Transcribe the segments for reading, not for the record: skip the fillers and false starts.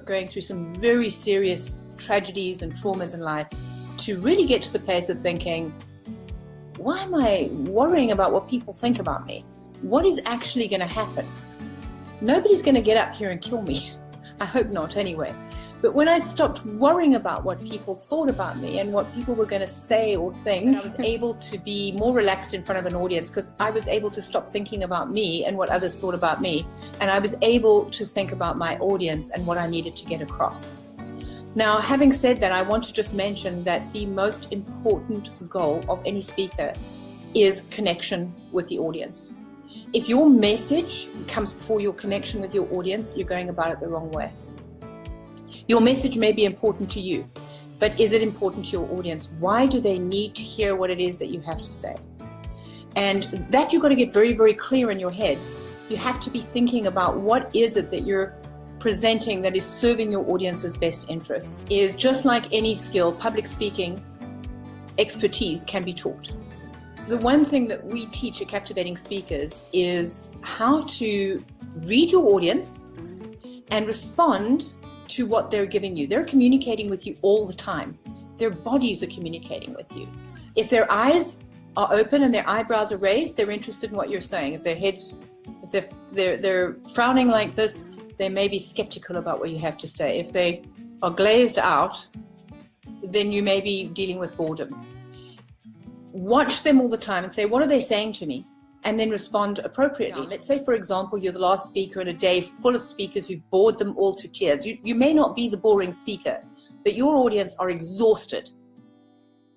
going through some very serious tragedies and traumas in life to really get to the place of thinking, why am I worrying about what people think about me? What is actually going to happen? Nobody's going to get up here and kill me. I hope not anyway. But when I stopped worrying about what people thought about me and what people were going to say or think, I was able to be more relaxed in front of an audience, because I was able to stop thinking about me and what others thought about me. And I was able to think about my audience and what I needed to get across. Now, having said that, I want to just mention that the most important goal of any speaker is connection with the audience. If your message comes before your connection with your audience, you're going about it the wrong way. Your message may be important to you, but is it important to your audience? Why do they need to hear what it is that you have to say? And that you've got to get very, very clear in your head. You have to be thinking about what is it that you're presenting that is serving your audience's best interests. Is just like any skill, public speaking expertise can be taught. So the one thing that we teach at Captivating Speakers is how to read your audience and respond to what they're giving you. They're communicating with you all the time. Their bodies are communicating with you. If their eyes are open and their eyebrows are raised, they're interested in what you're saying. If their heads, if they're frowning like this, they may be skeptical about what you have to say. If they are glazed out, then you may be dealing with boredom. Watch them all the time and say, what are they saying to me? And then respond appropriately. Now, let's say, for example, you're the last speaker in a day full of speakers who've bored them all to tears. You may not be the boring speaker, but your audience are exhausted.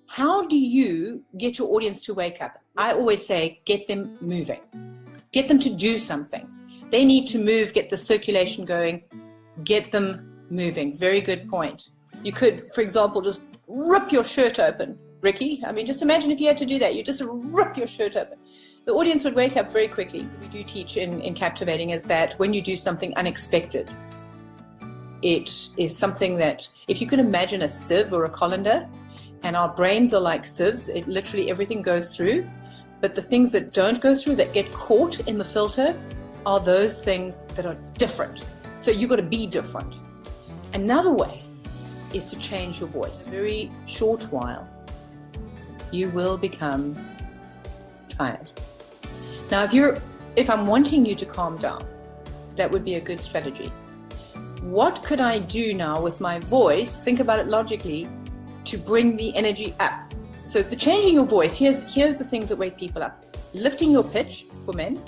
How do you get your audience to wake up? I always say, get them moving. Get them to do something. They need to move, get the circulation going, get them moving. Very good point. You could, for example, just rip your shirt open. Ricky, I mean, just imagine if you had to do that. You just rip your shirt open. The audience would wake up very quickly. We do teach in Captivating is that when you do something unexpected, it is something that, if you can imagine a sieve or a colander, and our brains are like sieves, it literally everything goes through, but the things that don't go through, that get caught in the filter, are those things that are different. So you've got to be different. Another way is to change your voice. In a very short while, you will become tired. Now, if I'm wanting you to calm down, that would be a good strategy. What could I do now with my voice? Think about it logically, to bring the energy up. So the changing your voice, here's the things that wake people up. Lifting your pitch for men.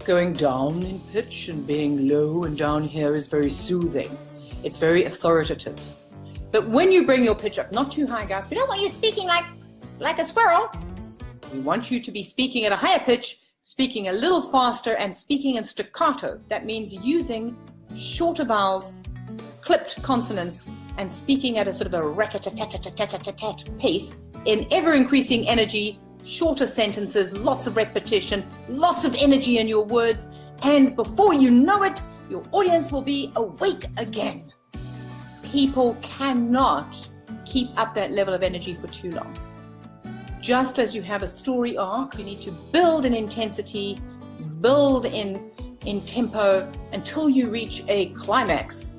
Going down in pitch and being low and down here is very soothing. It's very authoritative. But when you bring your pitch up, not too high, guys. We don't want you speaking like a squirrel. We want you to be speaking at a higher pitch, speaking a little faster, and speaking in staccato. That means using shorter vowels, clipped consonants, and speaking at a sort of a rat-a-tat-tat-tat-tat-tat pace in ever-increasing energy, shorter sentences, lots of repetition, lots of energy in your words, and before you know it, your audience will be awake again. People cannot keep up that level of energy for too long. Just as you have a story arc, you need to build in intensity, build in tempo until you reach a climax.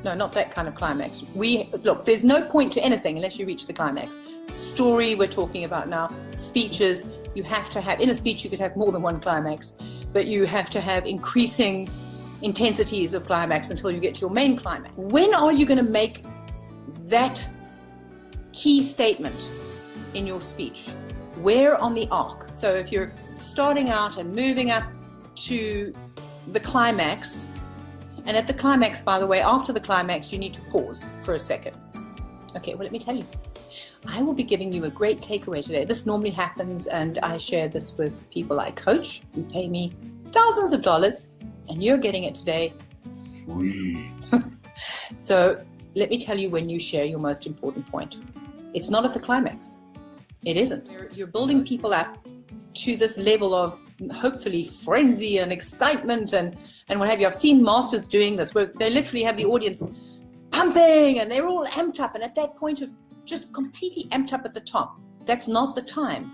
No, not that kind of climax. Look, there's no point to anything unless you reach the climax. Story we're talking about now, speeches, you have to have, in a speech you could have more than one climax, but you have to have increasing intensities of climax until you get to your main climax. When are you going to make that key statement in your speech? Where on the arc? So if you're starting out and moving up to the climax, and at the climax, by the way, after the climax, you need to pause for a second. Okay, well, let me tell you. I will be giving you a great takeaway today. This normally happens, and I share this with people I coach who pay me thousands of dollars, and you're getting it today free. So let me tell you when you share your most important point. It's not at the climax. It isn't. You're building people up to this level of hopefully frenzy and excitement and what have you. I've seen masters doing this where they literally have the audience pumping and they're all amped up, and at that point of just completely amped up at the top, that's not the time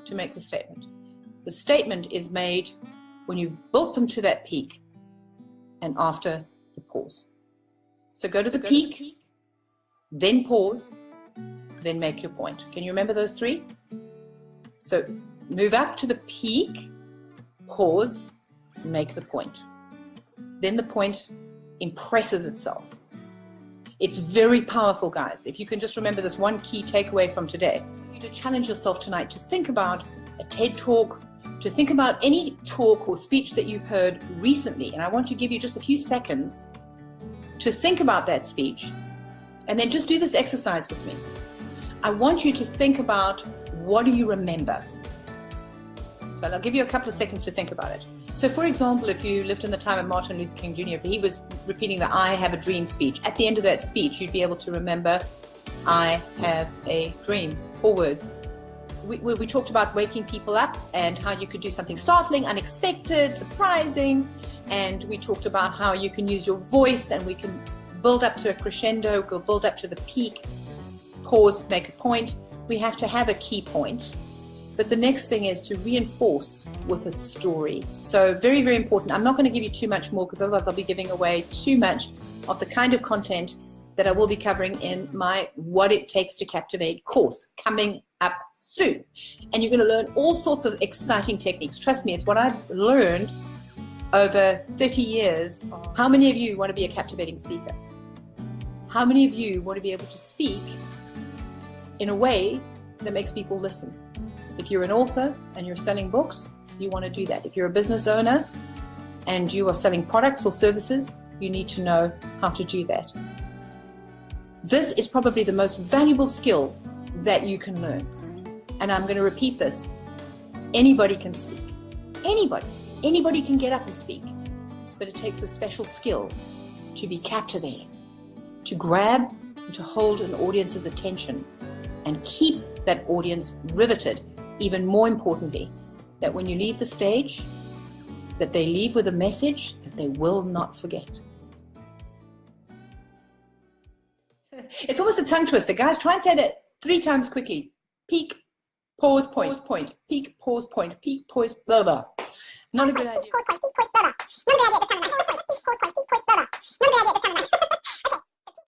to make the statement. The statement is made when you've built them to that peak and after the pause. So go to the peak, then pause, then make your point. Can you remember those three? So move up to the peak, pause, make the point. Then the point impresses itself. It's very powerful, guys. If you can just remember this one key takeaway from today, you to challenge yourself tonight to think about a TED Talk, to think about any talk or speech that you've heard recently. And I want to give you just a few seconds to think about that speech, and then just do this exercise with me. I want you to think about, what do you remember? So I'll give you a couple of seconds to think about it. So for example, if you lived in the time of Martin Luther King Jr., if he was repeating the I have a dream speech, at the end of that speech, you'd be able to remember, I have a dream, 4 words. We talked about waking people up and how you could do something startling, unexpected, surprising. And we talked about how you can use your voice, and we can build up to a crescendo, go build up to the peak, pause, make a point. We have to have a key point. But the next thing is to reinforce with a story. So very, very important. I'm not going to give you too much more, because otherwise I'll be giving away too much of the kind of content that I will be covering in my What It Takes to Captivate course coming up soon. And you're going to learn all sorts of exciting techniques. Trust me, it's what I've learned over 30 years. How many of you want to be a captivating speaker? How many of you want to be able to speak in a way that makes people listen? If you're an author and you're selling books, you want to do that. If you're a business owner and you are selling products or services, you need to know how to do that. This is probably the most valuable skill that you can learn. And I'm going to repeat this. Anybody can speak. Anybody can get up and speak. But it takes a special skill to be captivating, to grab and to hold an audience's attention and keep that audience riveted. Even more importantly, that when you leave the stage, that they leave with a message that they will not forget. It's almost a tongue twister. Guys, try and say that 3 times quickly. Peak, pause, point. Peak, pause, point. Peak, pause, blah, blah. Not a good idea.